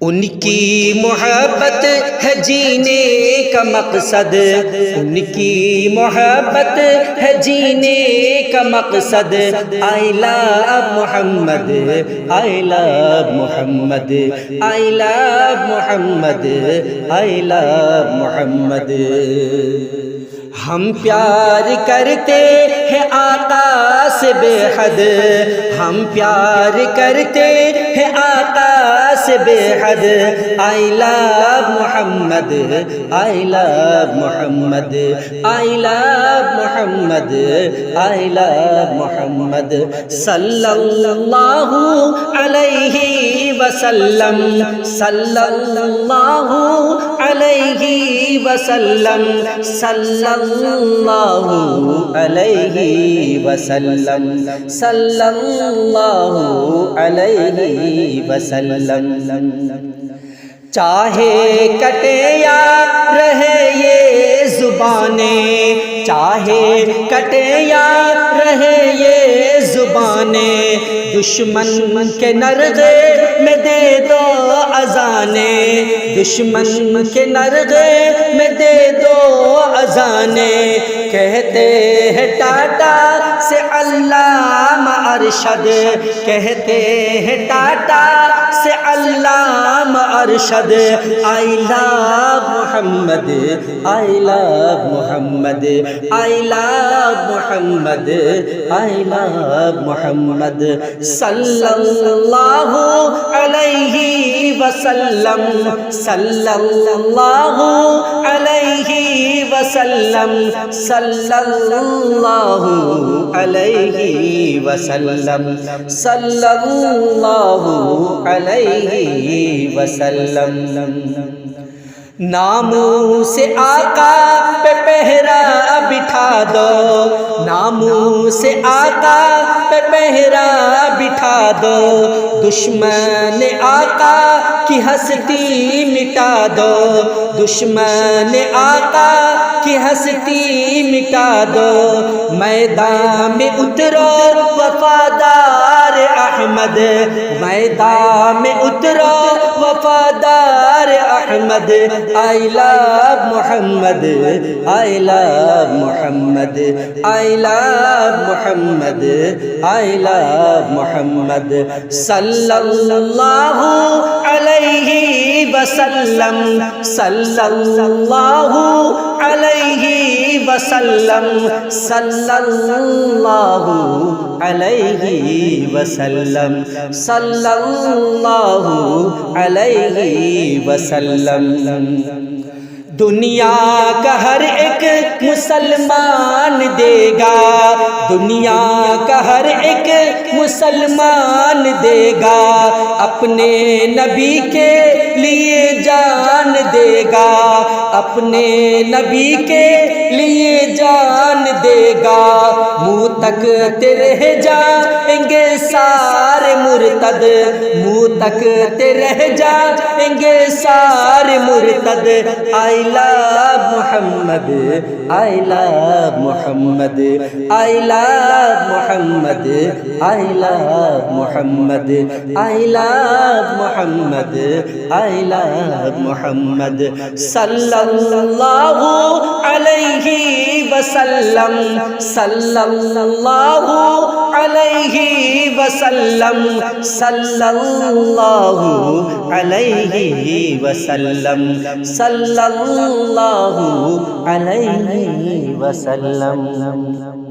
ان کی محبت ہے جینے کا مقصد، ان کی محبت ہے جینے کا مقصد، I love Muhammad, I love Muhammad, I love Muhammad, I love محمد۔ ہم پیار کرتے ہیں آقا سے بے حد، ہم پیار کرتے ہیں آقا سے بے حد، I love Muhammad, I love Muhammad, I love Muhammad, I love محمد، صلی اللہ علیہ وسلم، صلی اللہ علیہ وسلم، صلی اللہ علیہ وسلم، صلی اللہ علیہ وسلم۔ چاہے کٹے یا رہے یہ زبانیں، چاہے کٹے یا رہے یہ زبانیں، دشمن کے نرغے میں دے دو اذانیں، دشمن کے نرغے میں دے دو اذانیں، کہتے ہیں ٹاٹا سے علامہ ارشد، کہتے ہیں ٹاٹا سے علامہ Arshad, I love Muhammad, I love Muhammad, I love Muhammad, I love محمد، صلی اللہ علیہ وسلم، صلی اللہ علیہ وسلم، صلی اللہ علیہ وسلم، صلی اللہ علیہ وسلم۔ ناموس آقا پہ پہرا بٹھا دو، ناموس آقا پہ پہرا بٹھا دو، دشمن آقا کی ہستی مٹا دو، دشمن آقا کی ہستی مٹا دو، میدان میں اترو وفادار احمد، میدان میں اترو وفادار Ahmad, I love Muhammad, I love Muhammad, I love Muhammad, I love محمد، صلی اللہ علیہ وسلم، صلی اللہ علیہ وسلم، صلی اللہ علیہ وسلم، صلی اللہ علیہ وسلم۔ دنیا کا ہر ایک مسلمان دے گا، دنیا کا ہر ایک مسلمان دے گا، اپنے نبی کے لیے جان دے گا، اپنے نبی کے لیے جان دے گا، منہ تک رہ جائیں گے سارے مرتد، منہ تک رہ جائیں گے سارے مرتد، I love Muhammad, I love Muhammad, I love Muhammad, I love Muhammad, I love Muhammad, I love محمد، صلی اللہ علیہ وسلم، صلی اللہ علیہ وسلم، صلی اللہ علیہ وسلم، صلی اللہ علیہ وسلم۔